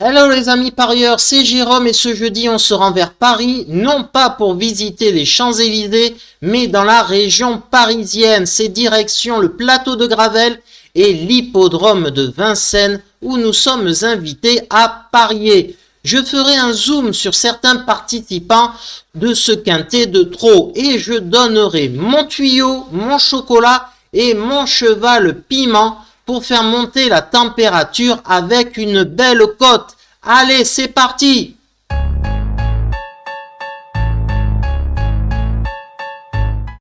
Hello les amis parieurs, c'est Jérôme et ce jeudi on se rend vers Paris, non pas pour visiter les Champs-Élysées, mais dans la région parisienne. C'est direction le plateau de Gravelle et l'hippodrome de Vincennes où nous sommes invités à parier. Je ferai un zoom sur certains participants de ce quintet de trot et je donnerai mon tuyau, mon chocolat et mon cheval piment pour faire monter la température avec une belle cote. Allez, c'est parti!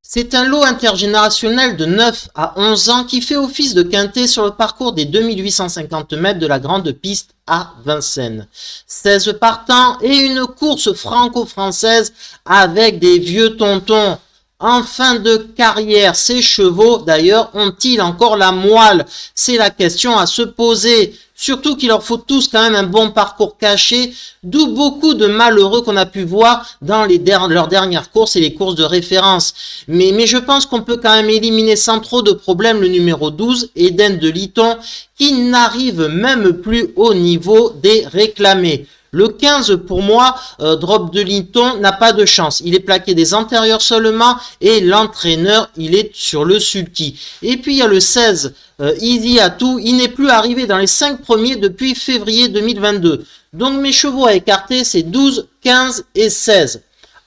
C'est un lot intergénérationnel de 9 à 11 ans qui fait office de quintet sur le parcours des 2850 mètres de la grande piste à Vincennes. 16 partants et une course franco-française avec des vieux tontons. En fin de carrière, ces chevaux, d'ailleurs, ont-ils encore la moelle? C'est la question à se poser. Surtout qu'il leur faut tous quand même un bon parcours caché, d'où beaucoup de malheureux qu'on a pu voir dans leurs dernières courses et les courses de référence. Mais je pense qu'on peut quand même éliminer sans trop de problèmes le numéro 12, Eden de Liton, qui n'arrive même plus au niveau des réclamés. Le 15, pour moi, Drop de Liton n'a pas de chance. Il est plaqué des antérieurs seulement et l'entraîneur, il est sur le sulky. Et puis, il y a le 16, Easy Atou. Il n'est plus arrivé dans les 5 premiers depuis février 2022. Donc, mes chevaux à écarter, c'est 12, 15 et 16.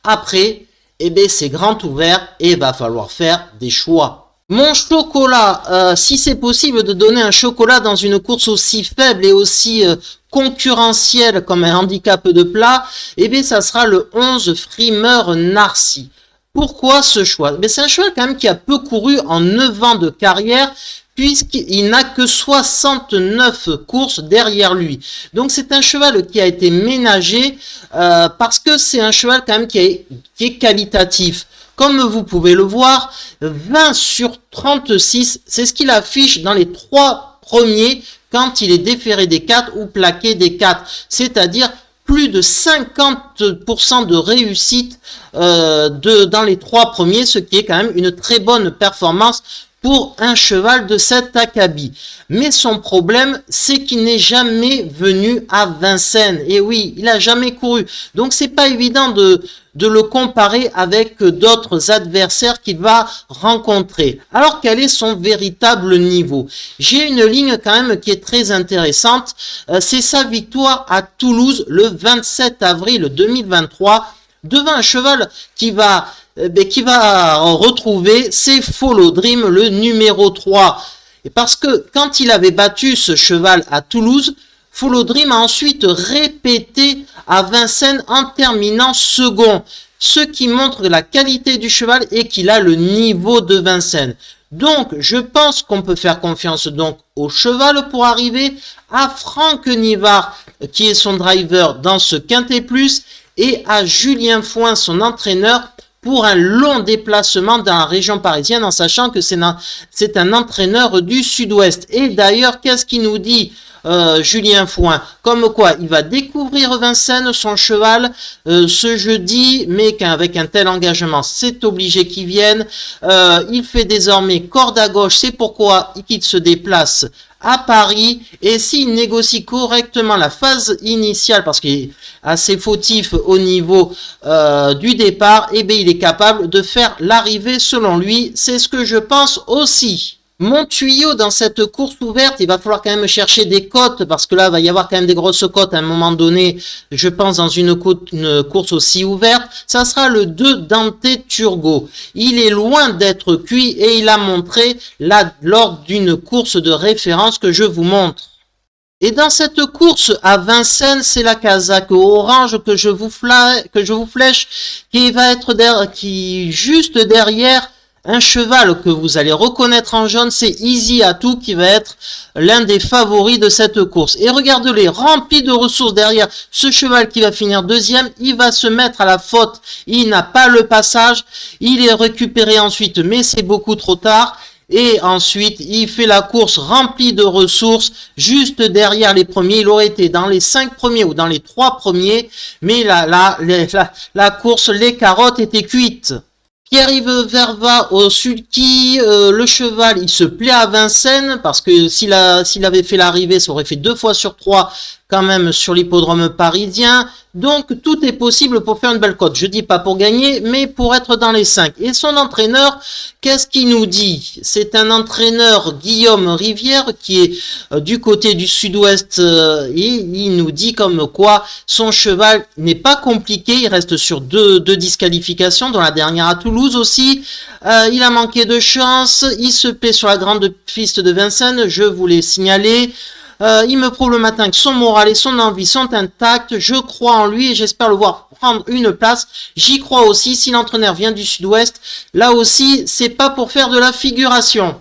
Après, eh bien, c'est grand ouvert et il va falloir faire des choix. Mon chocolat, si c'est possible de donner un chocolat dans une course aussi faible et aussi concurrentielle comme un handicap de plat, eh bien ça sera le 11 Frimeur Narcy. Pourquoi ce choix? C'est un cheval quand même qui a peu couru en 9 ans de carrière, puisqu'il n'a que 69 courses derrière lui. Donc c'est un cheval qui a été ménagé parce que c'est un cheval quand même qui est qualitatif. Comme vous pouvez le voir, 20 sur 36, c'est ce qu'il affiche dans les 3 premiers quand il est déféré des 4 ou plaqué des 4. C'est-à-dire plus de 50% de réussite dans les 3 premiers, ce qui est quand même une très bonne performance pour un cheval de cet acabit. Mais son problème, c'est qu'il n'est jamais venu à Vincennes. Et oui, il n'a jamais couru. Donc, c'est pas évident de le comparer avec d'autres adversaires qu'il va rencontrer. Alors, quel est son véritable niveau? J'ai une ligne quand même qui est très intéressante. C'est sa victoire à Toulouse le 27 avril 2023 devant un cheval qui va retrouver, c'est Follow Dream, le numéro 3. Et parce que quand il avait battu ce cheval à Toulouse, Follow Dream a ensuite répété à Vincennes en terminant second. Ce qui montre la qualité du cheval et qu'il a le niveau de Vincennes. Donc, je pense qu'on peut faire confiance donc au cheval pour arriver à Franck Nivard, qui est son driver dans ce Quintet Plus, et à Julien Fouin, son entraîneur, pour un long déplacement dans la région parisienne, en sachant que c'est un entraîneur du sud-ouest. Et d'ailleurs, qu'est-ce qu'il nous dit Julien Fouin? Comme quoi, il va découvrir Vincennes, son cheval, ce jeudi, mais qu'avec un tel engagement, c'est obligé qu'il vienne. Il fait désormais corde à gauche, c'est pourquoi il se déplace à Paris, et s'il négocie correctement la phase initiale, parce qu'il est assez fautif au niveau du départ, eh bien il est capable de faire l'arrivée selon lui, c'est ce que je pense aussi. Mon tuyau dans cette course ouverte, il va falloir quand même chercher des cotes, parce que là, il va y avoir quand même des grosses cotes à un moment donné, je pense, dans une course aussi ouverte. Ça sera le 2 Dante Turgot. Il est loin d'être cuit et il a montré là, lors d'une course de référence que je vous montre. Et dans cette course à Vincennes, c'est la casaque orange que je vous flèche, qui va être juste derrière un cheval que vous allez reconnaître en jaune, c'est Easy Atou qui va être l'un des favoris de cette course. Et regardez-les, rempli de ressources derrière ce cheval qui va finir deuxième, il va se mettre à la faute. Il n'a pas le passage, il est récupéré ensuite, mais c'est beaucoup trop tard. Et ensuite, il fait la course remplie de ressources, juste derrière les premiers. Il aurait été dans les 5 premiers ou dans les 3 premiers, mais la course, les carottes étaient cuites. Pierre-Yves Verva au sulky, le cheval, il se plaît à Vincennes parce que s'il avait fait l'arrivée, ça aurait fait 2 fois sur 3 quand même sur l'hippodrome parisien. Donc tout est possible pour faire une belle cote. Je dis pas pour gagner, mais pour être dans les 5. Et son entraîneur, qu'est-ce qu'il nous dit? C'est un entraîneur, Guillaume Rivière, qui est du côté du sud-ouest, et il nous dit comme quoi son cheval n'est pas compliqué. Il reste sur deux disqualifications, dont la dernière à Toulouse aussi. Il a manqué de chance. Il se plaît sur la grande piste de Vincennes, je vous l'ai signalé. Il me prouve le matin que son moral et son envie sont intacts. Je crois en lui et j'espère le voir prendre une place. J'y crois aussi. Si l'entraîneur vient du sud-ouest, là aussi, c'est pas pour faire de la figuration.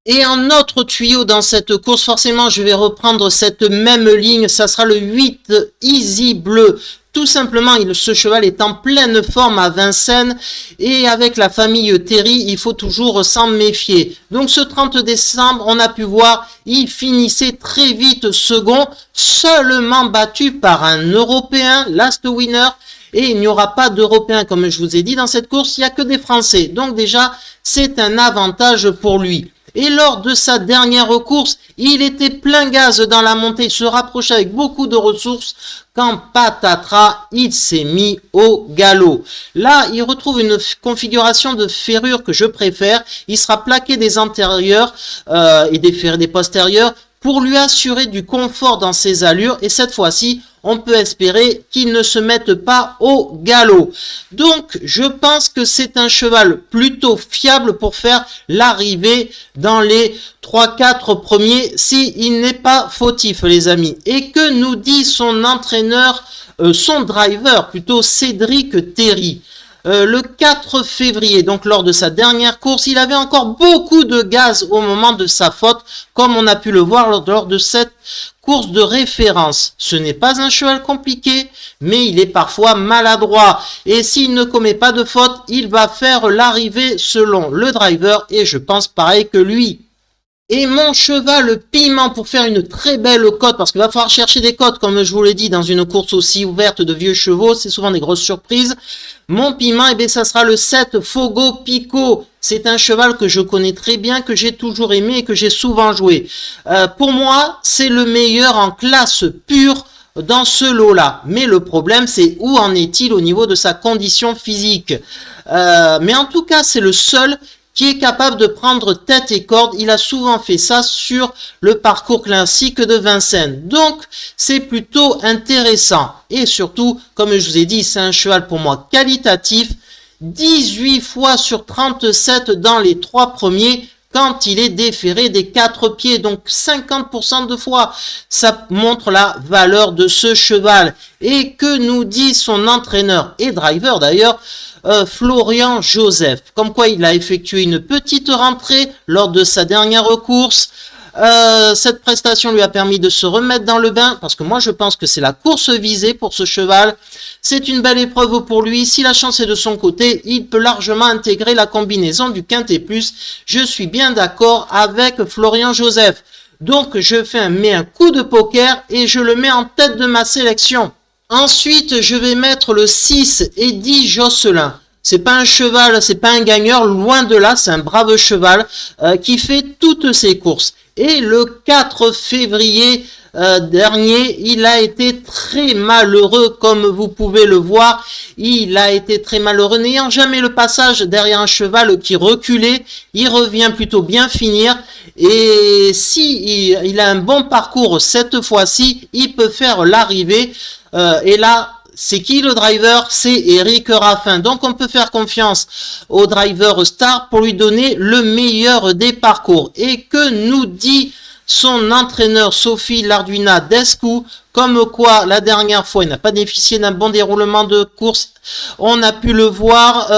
Et un autre tuyau dans cette course, forcément, je vais reprendre cette même ligne. Ça sera le 8 Easy Bleu. Tout simplement, ce cheval est en pleine forme à Vincennes et avec la famille Terry, il faut toujours s'en méfier. Donc ce 30 décembre, on a pu voir, il finissait très vite second, seulement battu par un Européen, Last Winner. Et il n'y aura pas d'Européens, comme je vous ai dit, dans cette course, il n'y a que des Français. Donc déjà, c'est un avantage pour lui. Et lors de sa dernière course, il était plein gaz dans la montée, il se rapprochait avec beaucoup de ressources. Quand patatras, il s'est mis au galop. Là, il retrouve une configuration de ferrure que je préfère. Il sera plaqué des antérieurs et des postérieurs pour lui assurer du confort dans ses allures. Et cette fois-ci, on peut espérer qu'il ne se mette pas au galop. Donc, je pense que c'est un cheval plutôt fiable pour faire l'arrivée dans les 3-4 premiers s'il n'est pas fautif, les amis. Et que nous dit son entraîneur, son driver, plutôt Cédric Terry? Le 4 février, donc lors de sa dernière course, il avait encore beaucoup de gaz au moment de sa faute, comme on a pu le voir lors de cette course de référence. Ce n'est pas un cheval compliqué, mais il est parfois maladroit. Et s'il ne commet pas de faute, il va faire l'arrivée selon le driver, et je pense pareil que lui. Et mon cheval Piment pour faire une très belle cote, parce qu'il va falloir chercher des cotes, comme je vous l'ai dit, dans une course aussi ouverte de vieux chevaux, c'est souvent des grosses surprises. Mon Piment, eh bien, ça sera le 7 Fogo Pico. C'est un cheval que je connais très bien, que j'ai toujours aimé et que j'ai souvent joué. Pour moi, c'est le meilleur en classe pure dans ce lot-là. Mais le problème, c'est où en est-il au niveau de sa condition physique. Mais en tout cas, c'est le seul qui est capable de prendre tête et corde. Il a souvent fait ça sur le parcours classique de Vincennes. Donc, c'est plutôt intéressant. Et surtout, comme je vous ai dit, c'est un cheval pour moi qualitatif. 18 fois sur 37 dans les 3 premiers quand il est déféré des 4 pieds. Donc, 50% de fois. Ça montre la valeur de ce cheval. Et que nous dit son entraîneur et driver d'ailleurs, Florian Joseph, comme quoi il a effectué une petite rentrée lors de sa dernière course. Cette prestation lui a permis de se remettre dans le bain, parce que moi je pense que c'est la course visée pour ce cheval. C'est une belle épreuve pour lui. Si la chance est de son côté, il peut largement intégrer la combinaison du Quintet Plus. Je suis bien d'accord avec Florian Joseph. Donc je fais un coup de poker et je le mets en tête de ma sélection. Ensuite, je vais mettre le 6 Eddie Josselin. C'est pas un cheval, c'est pas un gagneur, loin de là, c'est un brave cheval qui fait toutes ses courses. Et le 4 février dernier, il a été très malheureux, comme vous pouvez le voir. Il a été très malheureux, n'ayant jamais le passage derrière un cheval qui reculait. Il revient plutôt bien finir. Et si il a un bon parcours cette fois-ci, il peut faire l'arrivée. Et là, c'est qui le driver? C'est Eric Raffin. Donc on peut faire confiance au driver star pour lui donner le meilleur des parcours. Et que nous dit son entraîneur Sophie Larduina Descou, comme quoi la dernière fois il n'a pas bénéficié d'un bon déroulement de course. On a pu le voir,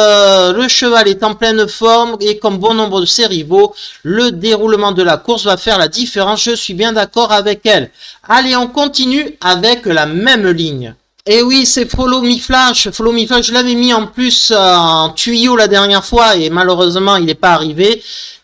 le cheval est en pleine forme et comme bon nombre de ses rivaux, le déroulement de la course va faire la différence. Je suis bien d'accord avec elle. Allez, on continue avec la même ligne. Et oui, c'est Follow Me Flash. Follow Me Flash, je l'avais mis en plus en tuyau la dernière fois et malheureusement il n'est pas arrivé.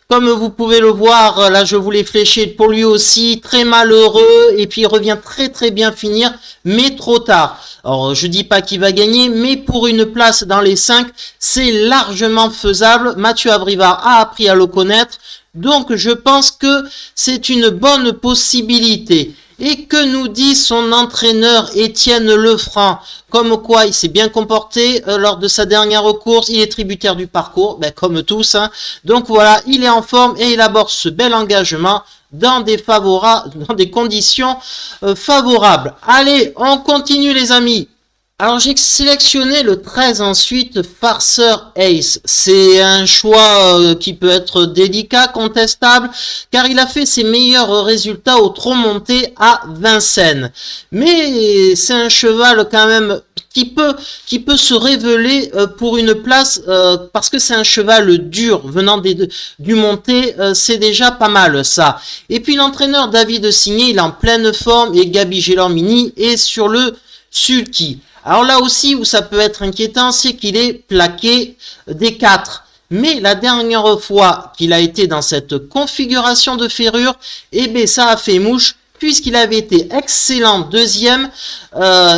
Comme vous pouvez le voir, là je vous l'ai fléché pour lui aussi, très malheureux, et puis il revient très bien finir, mais trop tard. Alors je dis pas qu'il va gagner, mais pour une place dans les 5, c'est largement faisable. Mathieu Abrivard a appris à le connaître, donc je pense que c'est une bonne possibilité. Et que nous dit son entraîneur Étienne Lefranc? Comme quoi il s'est bien comporté lors de sa dernière course, il est tributaire du parcours, ben, comme tous. Hein. Donc voilà, il est en forme et il aborde ce bel engagement dans des conditions favorables. Allez, on continue les amis. Alors j'ai sélectionné le 13 ensuite, Farceur Ace. C'est un choix qui peut être délicat, contestable, car il a fait ses meilleurs résultats au trot monté à Vincennes. Mais c'est un cheval quand même qui peut se révéler pour une place parce que c'est un cheval dur venant du monté, c'est déjà pas mal ça. Et puis l'entraîneur David Signé, il est en pleine forme et Gabi Gelormini est sur le sulky. Alors là aussi où ça peut être inquiétant, c'est qu'il est plaqué des 4. Mais la dernière fois qu'il a été dans cette configuration de ferrure, eh bien ça a fait mouche puisqu'il avait été excellent deuxième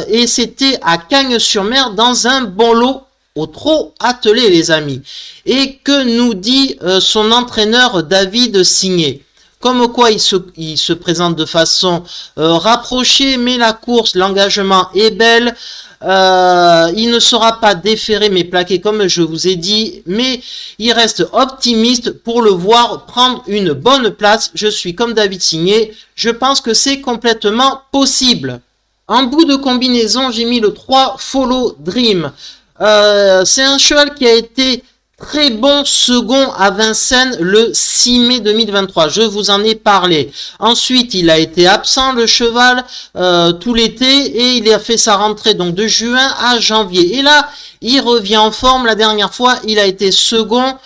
et c'était à Cagnes-sur-Mer dans un bon lot au trot attelé les amis. Et que nous dit son entraîneur David Signé? Comme quoi il se présente de façon rapprochée, mais la course, l'engagement est belle. Il ne sera pas déféré mais plaqué comme je vous ai dit, mais il reste optimiste pour le voir prendre une bonne place. Je suis comme David Signé, je pense que c'est complètement possible. En bout de combinaison, j'ai mis le 3 Follow Dream. C'est un cheval qui a été très bon second à Vincennes le 6 mai 2023, je vous en ai parlé. Ensuite, il a été absent le cheval tout l'été et il a fait sa rentrée donc de juin à janvier. Et là, il revient en forme. La dernière fois, il a été second.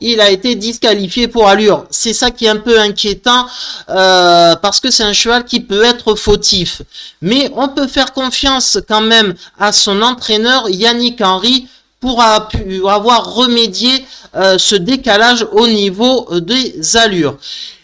Il a été disqualifié pour allure. C'est ça qui est un peu inquiétant parce que c'est un cheval qui peut être fautif. Mais on peut faire confiance quand même à son entraîneur Yannick Henry pour avoir remédié ce décalage au niveau des allures.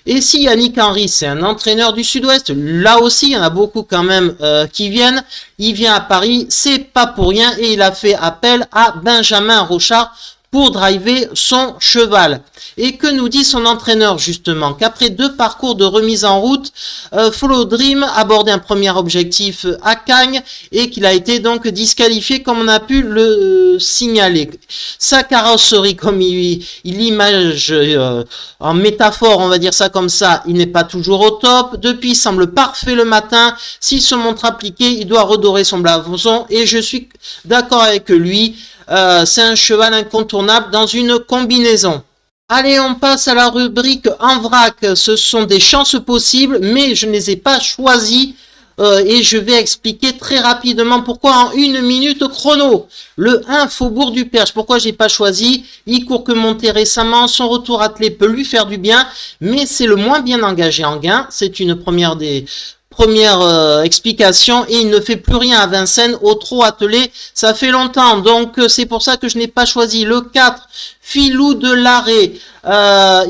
Et si Yannick Henry, c'est un entraîneur du Sud-Ouest, là aussi, il y en a beaucoup quand même qui viennent. Il vient à Paris, c'est pas pour rien, et il a fait appel à Benjamin Rochard pour driver son cheval. Et que nous dit son entraîneur justement? Qu'après 2 parcours de remise en route, Follow Dream abordait un premier objectif à Cagnes et qu'il a été donc disqualifié comme on a pu le signaler. Sa carrosserie, comme il image en métaphore, on va dire ça comme ça, il n'est pas toujours au top. Depuis, il semble parfait le matin. S'il se montre appliqué, il doit redorer son blason et je suis d'accord avec lui. C'est un cheval incontournable dans une combinaison. Allez, on passe à la rubrique en vrac. Ce sont des chances possibles, mais je ne les ai pas choisies. Et je vais expliquer très rapidement pourquoi en 1 minute chrono. Le 1 Faubourg du Perche, pourquoi j'ai pas choisi? Il court que monté récemment, son retour attelé peut lui faire du bien, mais c'est le moins bien engagé en gain. C'est une première explication et il ne fait plus rien à Vincennes au trot attelé, ça fait longtemps, donc c'est pour ça que je n'ai pas choisi. Le 4 Filou de l'Arrêt,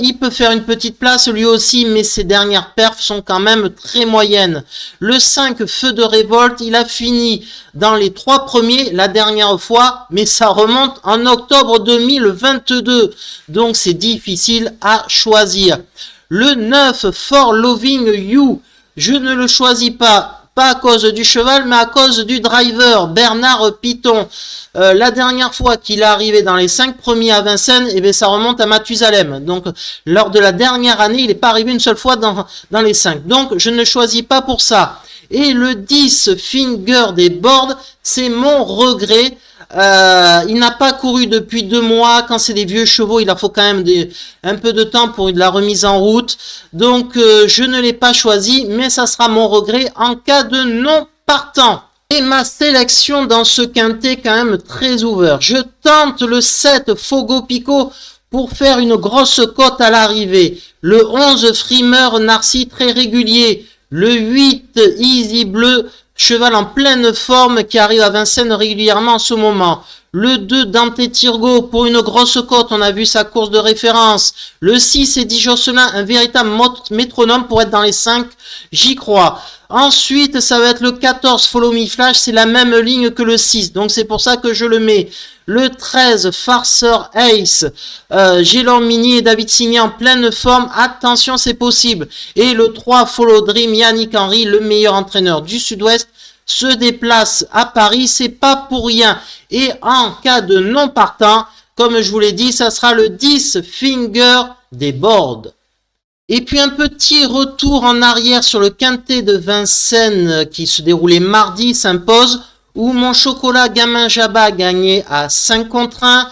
il peut faire une petite place lui aussi, mais ses dernières perfs sont quand même très moyennes. Le 5 Feu de Révolte, il a fini dans les 3 premiers la dernière fois, mais ça remonte en octobre 2022, donc c'est difficile à choisir. Le 9 For Loving You, je ne le choisis pas à cause du cheval, mais à cause du driver, Bernard Piton. La dernière fois qu'il est arrivé dans les 5 premiers à Vincennes, eh bien, ça remonte à Mathusalem. Donc, lors de la dernière année, il n'est pas arrivé une seule fois dans les 5. Donc, je ne choisis pas pour ça. Et le 10, Finger des Boards, c'est mon regret. Il n'a pas couru depuis 2 mois. Quand c'est des vieux chevaux, il a faut quand même un peu de temps pour de la remise en route. Donc, je ne l'ai pas choisi, mais ça sera mon regret en cas de non partant. Et ma sélection dans ce quintet quand même très ouvert. Je tente le 7 Fogo Pico pour faire une grosse cote à l'arrivée. Le 11 Frimeur Narcy très régulier. Le 8 Easy Bleu, cheval en pleine forme qui arrive à Vincennes régulièrement en ce moment. Le 2, Dante Tirgo, pour une grosse cote, on a vu sa course de référence. Le 6, Eddie Josselin, un véritable métronome pour être dans les 5, j'y crois. Ensuite, ça va être le 14, Follow Me Flash, c'est la même ligne que le 6, donc c'est pour ça que je le mets. Le 13, Farcer Ace, Gélon Mini et David Signé en pleine forme, attention c'est possible. Et le 3, Follow Dream, Yannick Henry, le meilleur entraîneur du Sud-Ouest, se déplace à Paris, c'est pas pour rien. Et en cas de non partant, comme je vous l'ai dit, ça sera le 10, Finger des Boards. Et puis un petit retour en arrière sur le quintet de Vincennes qui se déroulait mardi s'impose, où mon chocolat gamin Jabba a gagné à 5 contre 1.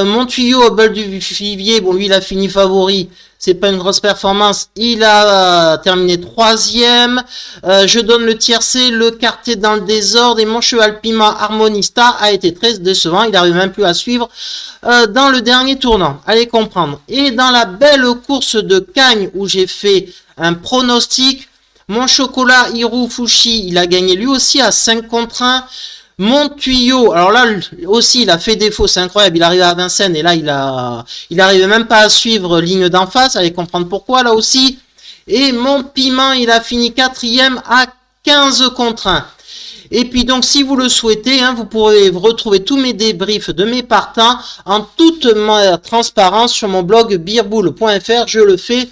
Mon tuyau au bol du Vivier, bon lui il a fini favori, c'est pas une grosse performance, il a terminé 3e. Je donne le tiercé, le quartier dans le désordre, et mon cheval piment Harmonista a été très décevant, il n'arrive même plus à suivre dans le dernier tournant, allez comprendre. Et dans la belle course de Cagnes où j'ai fait un pronostic, mon chocolat Hirou Fushi, il a gagné lui aussi à 5 contre 1. Mon tuyau, alors là aussi il a fait défaut, c'est incroyable, il arrive à Vincennes et là il arrive même pas à suivre ligne d'en face, allez comprendre pourquoi là aussi. Et mon piment, il a fini 4e à 15 contre 1. Et puis donc si vous le souhaitez, hein, vous pourrez retrouver tous mes débriefs de mes partants en toute transparence sur mon blog beerbull.fr, je le fais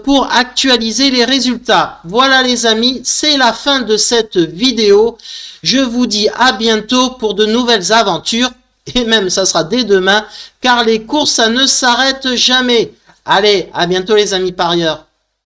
pour actualiser les résultats. Voilà les amis, c'est la fin de cette vidéo. Je vous dis à bientôt pour de nouvelles aventures. Et même ça sera dès demain, car les courses ça ne s'arrête jamais. Allez, à bientôt les amis parieurs.